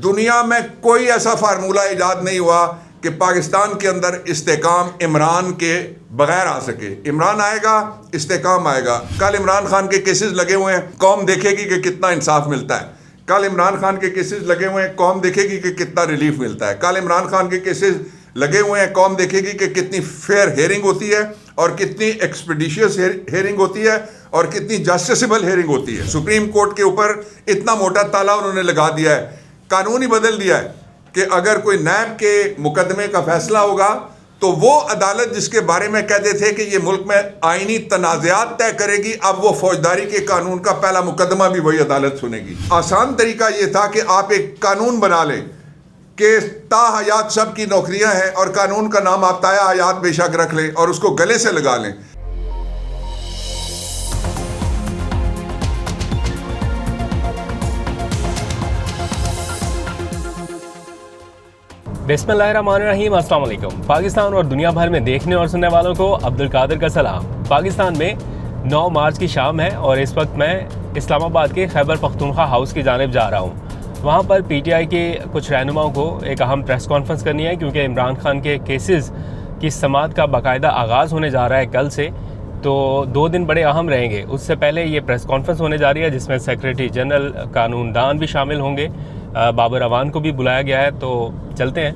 दुनिया में कोई ऐसा फार्मूला ईजाद नहीं हुआ कि पाकिस्तान के अंदर इस्तेकाम इमरान के बगैर आ सके। इमरान आएगा, इस्तेकाम आएगा। कल इमरान खान के केसेस लगे हुए हैं, कौम देखेगी कि कितना इंसाफ मिलता है। कल इमरान खान के केसेस लगे हुए हैं, कौम देखेगी कि कितना रिलीफ मिलता है। कल इमरान खान के केसेस लगे हुए हैं, कौम देखेगी कि कितनी फेयर हेयरिंग होती है और कितनी एक्सपीडिशियस हेयरिंग होती है और कितनी जस्टिसेबल हेयरिंग होती है। सुप्रीम कोर्ट के ऊपर इतना मोटा ताला उन्होंने लगा दिया है, कानून ही बदल दिया है कि अगर कोई नैब के मुकदमे का फैसला होगा तो वो अदालत जिसके बारे में कहते थे कि ये मुल्क में आईनी तनाज़ात तय करेगी, अब वो फौजदारी के कानून का पहला मुकदमा भी वही अदालत सुनेगी। आसान तरीका ये था कि आप एक कानून बना लें कि ताहयात सब की नौकरियां हैं और कानून का नाम आप ताया हयात बेशक रख लें और उसको गले से लगा लें। बिस्मिल्लाहिर्रहमानिर्रहीम, अस्सलाम वालेकुम। पाकिस्तान और दुनिया भर में देखने और सुनने वालों को अब्दुल कादिर का सलाम। पाकिस्तान में 9 मार्च की शाम है और इस वक्त मैं इस्लामाबाद के खैबर पख्तूनख्वा हाउस की जानिब जा रहा हूँ। वहाँ पर पीटीआई के कुछ रहनुमाओं को एक अहम प्रेस कॉन्फ्रेंस करनी है क्योंकि इमरान खान के केसेस की समाअत का बाकायदा आगाज़ होने जा रहा है कल से। तो 2 दिन बड़े अहम रहेंगे। उससे पहले ये प्रेस कॉन्फ्रेंस होने जा रही है जिसमें सेक्रेटरी जनरल, कानूनदान भी शामिल होंगे, बाबर अवान को भी बुलाया गया है। तो चलते हैं,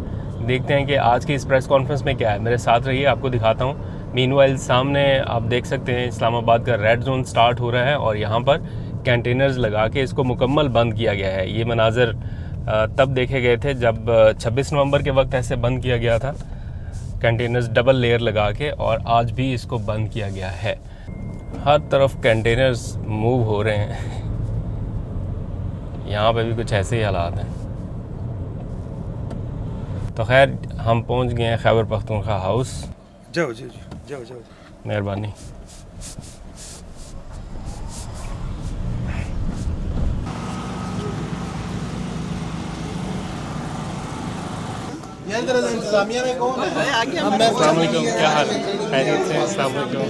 देखते हैं कि आज की इस प्रेस कॉन्फ्रेंस में क्या है। मेरे साथ रहिए, आपको दिखाता हूँ। मीनवाइल सामने आप देख सकते हैं इस्लामाबाद का रेड जोन स्टार्ट हो रहा है और यहाँ पर कंटेनर्स लगा के इसको मुकम्मल बंद किया गया है। ये मनाजर तब देखे गए थे जब 26 नवंबर के वक्त ऐसे बंद किया गया था, कंटेनर्स डबल लेयर लगा के, और आज भी इसको बंद किया गया है। हर तरफ कंटेनर्स मूव हो रहे हैं। यहाँ पे भी कुछ ऐसे ही हालात हैं। तो खैर हम पहुँच गए हैं खैबर पख्तूनख्वा हाउस। जाओ जी, जाओ जाओ। मेहरबानी। इंतजामिया में कौन है? अस्सलाम वालेकुम, क्या हाल है? खैरियत से? अस्सलाम वालेकुम।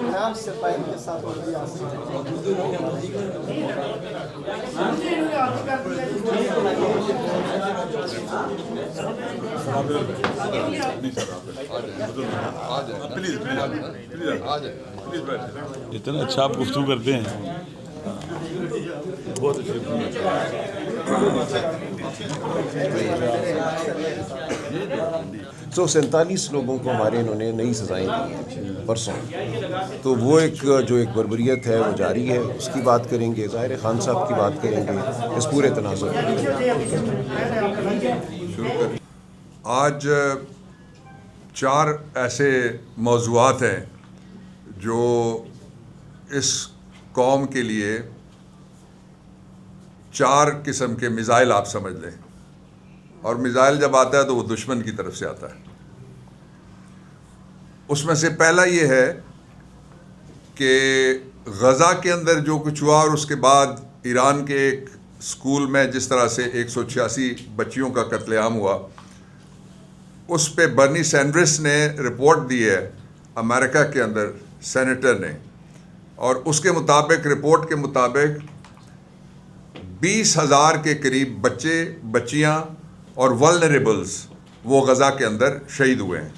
नाम से पैन के साथ इतना अच्छा आप गुफ्तगू करते हैं, बहुत अच्छी। 147 लोगों को हमारे इन्होंने नई सज़ाएं दी हैं परसों। तो वो एक बर्बरियत है वो जारी है, उसकी बात करेंगे। ज़ाहिर खान साहब की बात करेंगे इस पूरे तनाज़ुर में। आज 4 ऐसे मौज़ूआत हैं जो इस कौम के लिए 4 किस्म के मिज़ाइल आप समझ लें, और मिज़ाइल जब आता है तो वो दुश्मन की तरफ से आता है। उसमें से पहला ये है कि गज़ा के अंदर जो कुछ हुआ और उसके बाद ईरान के एक स्कूल में जिस तरह से 186 बच्चियों का कत्लेआम हुआ, उस पे बर्नी सैंडर्स ने रिपोर्ट दी है अमेरिका के अंदर, सेनेटर ने, और उसके मुताबिक, रिपोर्ट के मुताबिक 20,000 के करीब बच्चे, बच्चियां और वल्नरेबल्स वो गज़ा के अंदर शहीद हुए हैं।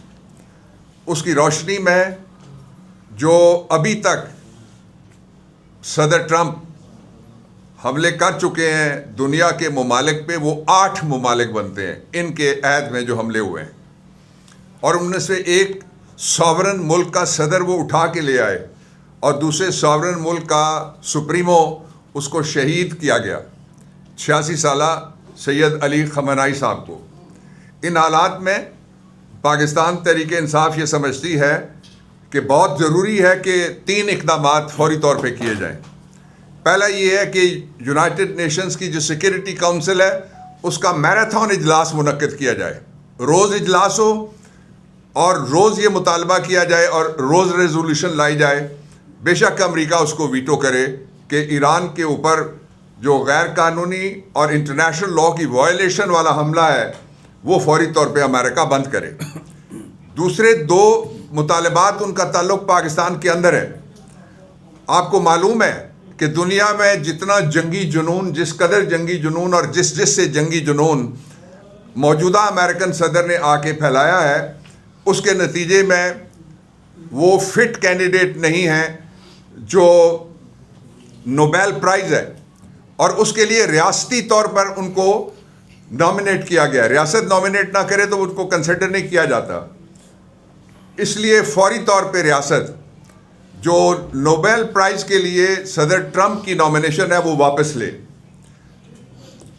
उसकी रोशनी में जो अभी तक सदर ट्रंप हमले कर चुके हैं दुनिया के ममालिक पे, वो 8 ममालिक बनते हैं इनके अहद में जो हमले हुए हैं, और उनमें से एक सॉवरन मुल्क का सदर वो उठा के ले आए और दूसरे सॉवरन मुल्क का सुप्रीमो उसको शहीद किया गया, 86 साला सैयद अली खमनाई साहब को। इन हालात में पाकिस्तान तहरीक इंसाफ ये समझती है कि बहुत ज़रूरी है कि 3 इक़दामात फौरी तौर पे किए जाएं। पहला ये है कि यूनाइटेड नेशंस की जो सिक्योरिटी काउंसिल है उसका मैराथन इजलास मुनक्किद किया जाए, रोज़ इजलास हो और रोज़ ये मुतालबा किया जाए और रोज़ रेजोल्यूशन लाई जाए। बेशक अमेरिका उसको वीटो करे कि ईरान के ऊपर जो गैर कानूनी और इंटरनेशनल लॉ की वायलेशन वाला हमला है वो फौरी तौर पे अमेरिका बंद करे। दूसरे 2 मुतालबात उनका ताल्लुक़ पाकिस्तान के अंदर है। आपको मालूम है कि दुनिया में जितना जंगी जुनून, जिस कदर जंगी जुनून और जिस से जंगी जुनून मौजूदा अमेरिकन सदर ने आके फैलाया है, उसके नतीजे में वो फिट कैंडिडेट नहीं है जो नोबेल प्राइज़ है, और उसके लिए रियासती तौर पर उनको नॉमिनेट किया गया। रियासत नॉमिनेट ना करे तो उनको कंसिडर नहीं किया जाता। इसलिए फौरी तौर पे रियासत जो नोबेल प्राइज़ के लिए सदर ट्रंप की नॉमिनेशन है वो वापस ले।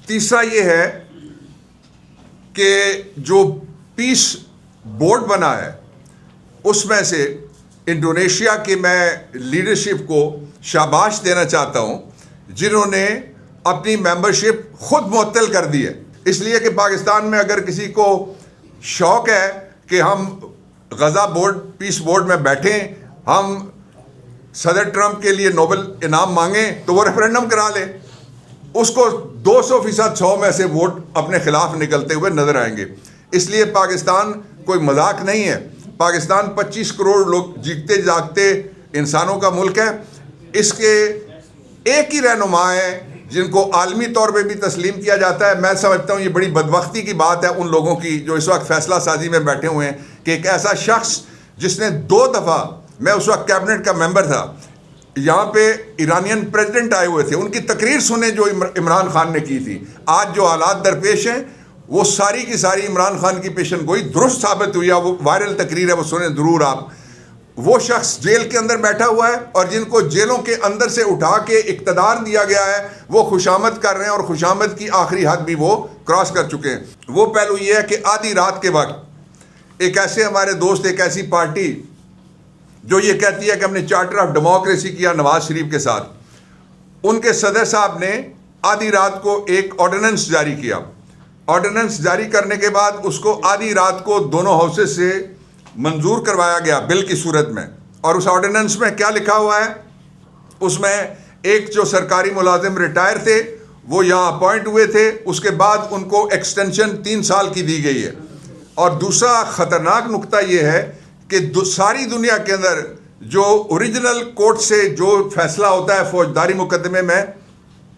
तीसरा ये है कि जो पीस बोर्ड बना है उसमें से इंडोनेशिया की मैं लीडरशिप को शाबाश देना चाहता हूं, जिन्होंने अपनी मेंबरशिप खुद मुअत्तल कर दी है। इसलिए कि पाकिस्तान में अगर किसी को शौक है कि हम गज़ा बोर्ड, पीस बोर्ड में बैठें, हम सदर ट्रंप के लिए नोबेल इनाम मांगें, तो वो रेफरेंडम करा ले। उसको 200% 100 में से वोट अपने खिलाफ निकलते हुए नजर आएंगे। इसलिए पाकिस्तान कोई मजाक नहीं है। पाकिस्तान 25 करोड़ लोग जीते जागते इंसानों का मुल्क है। इसके एक ही रहनुमा है जिनको आलमी तौर पे भी तस्लीम किया जाता है। मैं समझता हूँ ये बड़ी बदबख्ती की बात है उन लोगों की जो इस वक्त फैसला साजी में बैठे हुए हैं कि एक ऐसा शख्स जिसने 2 दफ़ा, मैं उस वक्त कैबिनेट का मेंबर था, यहाँ पे ईरानियन प्रेसिडेंट आए हुए थे, उनकी तकरीर सुने जो इमरान खान ने की थी। आज जो हालात दरपेश हैं वो सारी की सारी इमरान खान की पेशन गोई दुरुस्त साबित हुई है। वो वायरल तकरीर है, वो सुने ज़रूर आप। वो शख्स जेल के अंदर बैठा हुआ है और जिनको जेलों के अंदर से उठा के इक़्तिदार दिया गया है वो खुशामद कर रहे हैं और खुशामद की आखिरी हद भी वो क्रॉस कर चुके हैं। वो पहलू ये है कि आधी रात के वक्त एक ऐसे हमारे दोस्त, एक ऐसी पार्टी जो ये कहती है कि हमने चार्टर ऑफ डेमोक्रेसी किया नवाज शरीफ के साथ, उनके सदर साहब ने आधी रात को एक ऑर्डिनेंस जारी किया। ऑर्डिनेंस जारी करने के बाद उसको आधी रात को दोनों हाउसेस से मंजूर करवाया गया बिल की सूरत में। और उस ऑर्डिनेंस में क्या लिखा हुआ है, उसमें एक जो सरकारी मुलाजिम रिटायर थे वो यहाँ अपॉइंट हुए थे, उसके बाद उनको एक्सटेंशन 3 साल की दी गई है। और दूसरा ख़तरनाक नुक्ता ये है कि सारी दुनिया के अंदर जो ओरिजिनल कोर्ट से जो फैसला होता है फौजदारी मुकदमे में,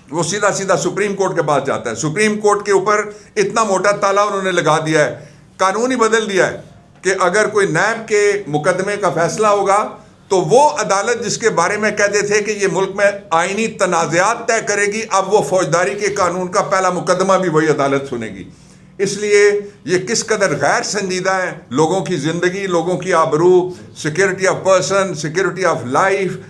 वो सीधा सीधा सुप्रीम कोर्ट के पास जाता है। सुप्रीम कोर्ट के ऊपर इतना मोटा ताला उन्होंने लगा दिया है, कानून ही बदल दिया है कि अगर कोई नैब के मुकदमे का फैसला होगा तो वो अदालत जिसके बारे में कहते थे कि ये मुल्क में आइनी तनाज़ात तय करेगी, अब वो फौजदारी के कानून का पहला मुकदमा भी वही अदालत सुनेगी। इसलिए ये किस कदर गैर संजीदा है लोगों की ज़िंदगी, लोगों की आबरू, security of person, security of life.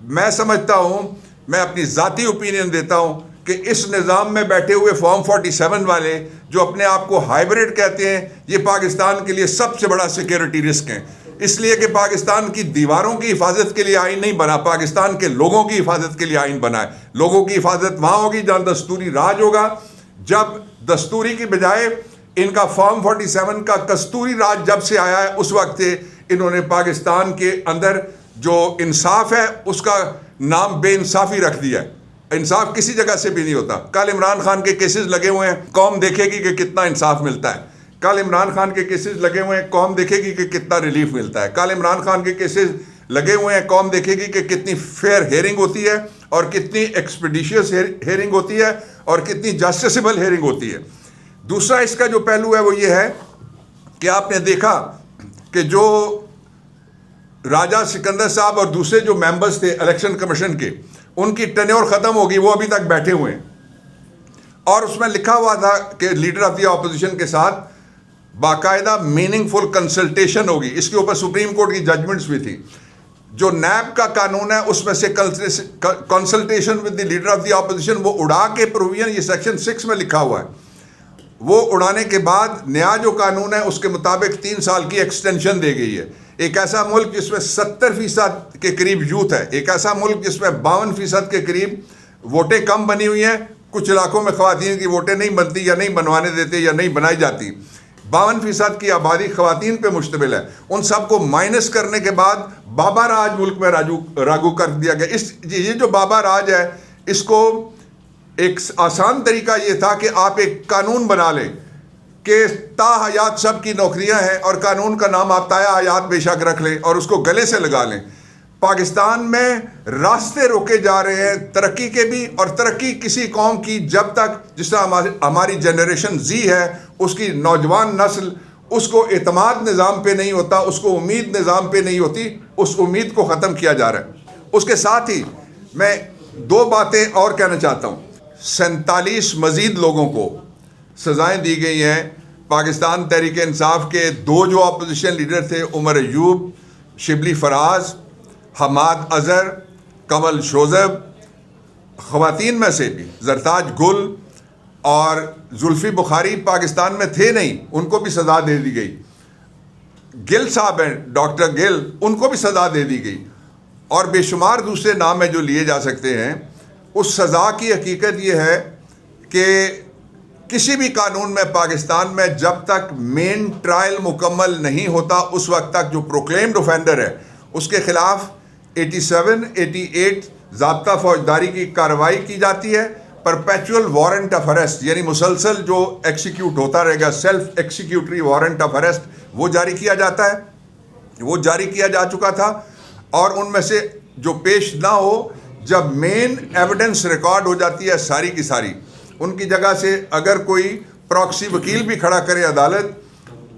मैं समझता हूँ, मैं अपनी ज़ाती ओपिनियन देता हूँ कि इस निज़ाम में बैठे हुए फॉर्म 47 वाले जो अपने आप को हाइब्रिड कहते हैं, ये पाकिस्तान के लिए सबसे बड़ा सिक्योरिटी रिस्क है। इसलिए कि पाकिस्तान की दीवारों की हिफाजत के लिए आइन नहीं बना, पाकिस्तान के लोगों की हिफाजत के लिए आइन बना है। लोगों की हिफाजत वहाँ होगी जहाँ दस्तूरी राज होगा। जब दस्तूरी की बजाय इनका फॉर्म 47 का कस्तूरी राज जब से आया है, उस वक्त से इन्होंने पाकिस्तान के अंदर जो इंसाफ है उसका नाम बेइंसाफ़ी रख दिया है। इंसाफ किसी जगह से भी नहीं होता। कल इमरान खान के केसेस लगे हुए हैं, कौम देखेगी कि कितना इंसाफ मिलता है। कल इमरान खान के केसेस लगे हुए हैं, कौम देखेगी कि कितना रिलीफ मिलता है। कल इमरान खान के केसेस लगे हुए हैं, कौम देखेगी कि कितनी फेयर हेयरिंग होती है और कितनी एक्सपीडिशियस हेयरिंग होती है और कितनी जस्टिसेबल हेयरिंग होती है। दूसरा इसका जो पहलू है वो ये है कि आपने देखा कि जो राजा सिकंदर साहब और दूसरे जो मेंबर्स थे इलेक्शन कमीशन के, उनकी टेन्योर ख़त्म होगी, वो अभी तक बैठे हुए हैं। और उसमें लिखा हुआ था कि लीडर ऑफ द ऑपोजिशन के साथ बाकायदा मीनिंगफुल कंसल्टेशन होगी। इसके ऊपर सुप्रीम कोर्ट की जजमेंट्स भी थी। जो नैब का कानून है उसमें से consultation with the leader of the opposition वो उड़ा के प्रोविजन, ये सेक्शन 6 में लिखा हुआ है, वो उड़ाने के बाद नया जो कानून है उसके मुताबिक 3 साल की एक्सटेंशन दी गई है। एक ऐसा मुल्क जिसमें 70% के करीब यूथ है, एक ऐसा मुल्क जिसमें 52% के करीब वोटें कम बनी हुई हैं, कुछ इलाकों में ख़वातीन की वोटें नहीं बनती या नहीं बनवाने देते या नहीं बनाई जाती, 52% की आबादी ख़वातीन पे मुश्तमिल है। उन सब को माइनस करने के बाद बाबा राज मुल्क में लागू कर दिया गया। ये जो बाबा राज है, इसको एक आसान तरीका ये था कि आप एक कानून बना लें कि ताहयात सब की नौकरियां हैं और कानून का नाम आप ताया हयात बेशक रख लें और उसको गले से लगा लें। पाकिस्तान में रास्ते रोके जा रहे हैं तरक्की के भी, और तरक्की किसी कौम की जब तक, जिस तरह हमारी जनरेशन जी है, उसकी नौजवान नस्ल, उसको एतमाद निज़ाम पे नहीं होता, उसको उम्मीद निज़ाम पे नहीं होती, उस उम्मीद को ख़त्म किया जा रहा है। उसके साथ ही मैं दो बातें और कहना चाहता हूँ। 47 मज़ीद लोगों को सज़ाएँ दी गई हैं। पाकिस्तान तहरीक इंसाफ के दो जो अपोजिशन लीडर थे, उमर अयूब, शिबली फराज, हमाद अज़हर, कमल शोज़ब, ख़वातीन में से भी ज़रताज गुल और जुल्फ़ी बुखारी पाकिस्तान में थे नहीं, उनको भी सज़ा दे दी गई। गिल साहब हैं, डॉक्टर गिल, उनको भी सज़ा दे दी गई, और बेशुमार दूसरे नाम हैं जो लिए जा सकते हैं। उस सज़ा की हकीकत यह है कि किसी भी कानून में पाकिस्तान में जब तक मेन ट्रायल मुकम्मल नहीं होता, उस वक्त तक जो प्रोक्लेम्ड ऑफेंडर है उसके ख़िलाफ़ 87, 88 ज़ाब्ता फौजदारी की कार्रवाई की जाती है। परपेचुअल वारंट ऑफ अरेस्ट, यानी मुसलसल जो एक्सिक्यूट होता रहेगा, सेल्फ एक्सिक्यूटरी वारंट ऑफ अरेस्ट, वो जारी किया जाता है। वो जारी किया जा चुका था, और उनमें से जो पेश ना हो, जब मेन एविडेंस रिकॉर्ड हो जाती है सारी की सारी, उनकी जगह से अगर कोई प्रॉक्सी वकील भी खड़ा करे अदालत,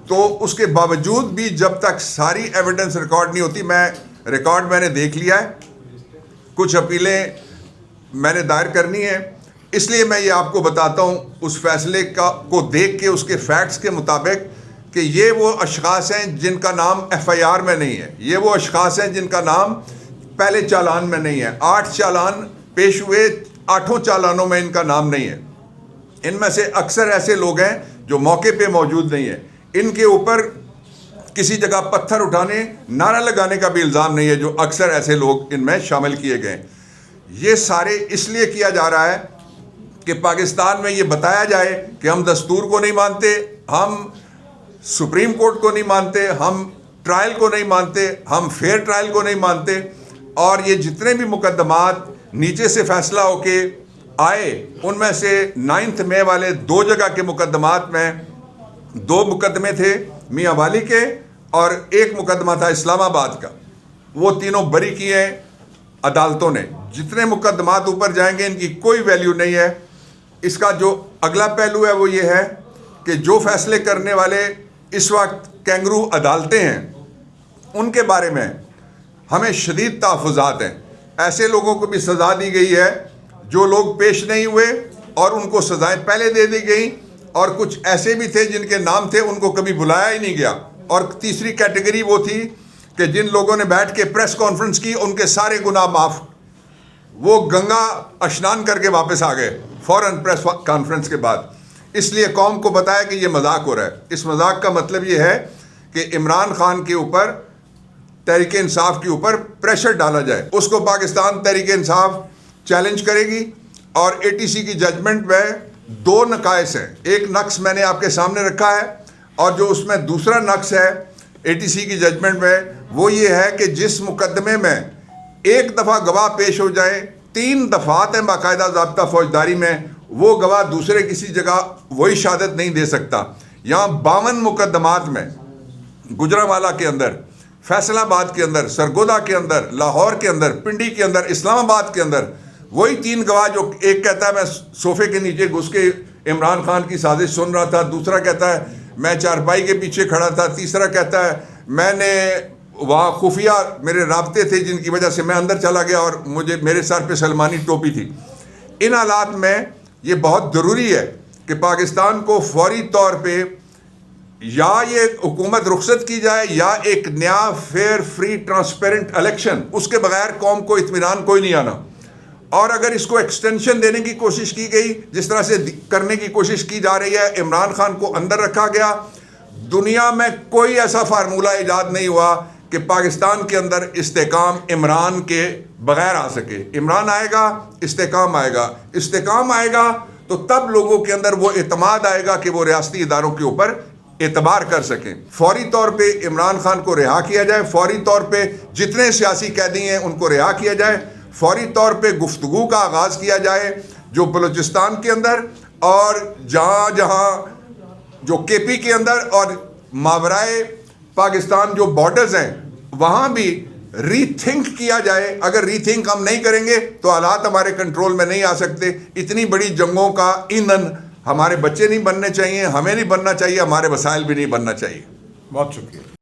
तो उसके बावजूद भी जब तक सारी एविडेंस रिकॉर्ड नहीं होती, मैंने देख लिया है, कुछ अपीलें मैंने दायर करनी है, इसलिए मैं ये आपको बताता हूँ उस फैसले को देख के, उसके फैक्ट्स के मुताबिक, कि ये वो अशख़ास हैं जिनका नाम FIR में नहीं है, ये वो अशख़ास हैं जिनका नाम पहले चालान में नहीं है। 8 चालान पेश हुए, 8 चालानों में इनका नाम नहीं है। इनमें से अक्सर ऐसे लोग हैं जो मौके पे मौजूद नहीं है। इनके ऊपर किसी जगह पत्थर उठाने, नारा लगाने का भी इल्ज़ाम नहीं है, जो अक्सर ऐसे लोग इनमें शामिल किए गए। ये सारे इसलिए किया जा रहा है कि पाकिस्तान में ये बताया जाए कि हम दस्तूर को नहीं मानते, हम सुप्रीम कोर्ट को नहीं मानते, हम ट्रायल को नहीं मानते, हम फेयर ट्रायल को नहीं मानते, और ये जितने भी मुकदमात नीचे से फैसला होके आए, उनमें से 9 मई वाले 2 जगह के मुकदमात में 2 मुकदमे थे मियाँ वाली के, और 1 मुकदमा था इस्लामाबाद का। वो तीनों बरी किए अदालतों ने। जितने मुकदमात ऊपर जाएंगे इनकी कोई वैल्यू नहीं है। इसका जो अगला पहलू है वो ये है कि जो फैसले करने वाले इस वक्त कैंगरू अदालतें हैं, उनके बारे में हमें शदीद तहफ़्फ़ुज़ात हैं। ऐसे लोगों को भी सज़ा दी गई है जो लोग पेश नहीं हुए और उनको सज़ाएं पहले दे दी गई, और कुछ ऐसे भी थे जिनके नाम थे उनको कभी बुलाया ही नहीं गया। और तीसरी कैटेगरी वो थी कि जिन लोगों ने बैठ के प्रेस कॉन्फ्रेंस की, उनके सारे गुनाह माफ़, वो गंगा स्नान करके वापस आ गए फ़ौरन प्रेस कॉन्फ्रेंस के बाद। इसलिए कौम को बताया कि ये मजाक हो रहा है। इस मजाक का मतलब ये है कि इमरान खान के ऊपर, तहरीक इंसाफ के ऊपर प्रेशर डाला जाए। उसको पाकिस्तान तहरीक इंसाफ चैलेंज करेगी, और ATC की जजमेंट में 2 नकाइस हैं। एक नक्स मैंने आपके सामने रखा है, और जो उसमें दूसरा नक्स है ATC की जजमेंट में, वो ये है कि जिस मुकदमे में एक दफ़ा गवाह पेश हो जाए, 3 दफ़ात हैं बाकायदा ज़ाब्ता फौजदारी में, वो गवाह दूसरे किसी जगह वही शहादत नहीं दे सकता। यहाँ 52 मुकदमात में गुजरांवाला के अंदर, फैसलाबाद के अंदर, सरगोदा के अंदर, लाहौर के अंदर, पिंडी के अंदर, इस्लामाबाद के अंदर, वही 3 गवाह, जो एक कहता है मैं सोफे के नीचे घुस के इमरान खान की साजिश सुन रहा था, दूसरा कहता है मैं चारपाई के पीछे खड़ा था, तीसरा कहता है मैंने वहाँ खुफिया मेरे राब्ते थे जिनकी वजह से मैं अंदर चला गया और मेरे सर पे सलमानी टोपी थी। इन हालात में ये बहुत ज़रूरी है कि पाकिस्तान को फौरी तौर पे या ये हुकूमत रुखसत की जाए, या एक नया फेयर फ्री ट्रांसपेरेंट इलेक्शन, उसके बगैर कौम को इत्मीनान कोई नहीं आना। और अगर इसको एक्सटेंशन देने की कोशिश की गई, जिस तरह से करने की कोशिश की जा रही है, इमरान खान को अंदर रखा गया, दुनिया में कोई ऐसा फार्मूला ईजाद नहीं हुआ कि पाकिस्तान के अंदर इस्तेकाम इमरान के बगैर आ सके। इमरान आएगा, इस्तेकाम आएगा, इस्तेकाम आएगा तो तब लोगों के अंदर वो एतमाद आएगा कि वो रियासती इदारों के ऊपर एतबार कर सकें। फौरी तौर पे इमरान खान को रिहा किया जाए, फौरी तौर पे जितने सियासी कैदी हैं उनको रिहा किया जाए, फौरी तौर पे गुफ्तगू का आगाज़ किया जाए, जो बलूचिस्तान के अंदर और जहाँ जो KP के अंदर और मावराए पाकिस्तान जो बॉर्डर्स हैं, वहाँ भी रीथिंक किया जाए। अगर रीथिंक हम नहीं करेंगे तो हालात हमारे कंट्रोल में नहीं आ सकते। इतनी बड़ी जंगों का ईंधन हमारे बच्चे नहीं बनने चाहिए, हमें नहीं बनना चाहिए, हमारे वसाइल भी नहीं बनना चाहिए। बहुत शुक्रिया।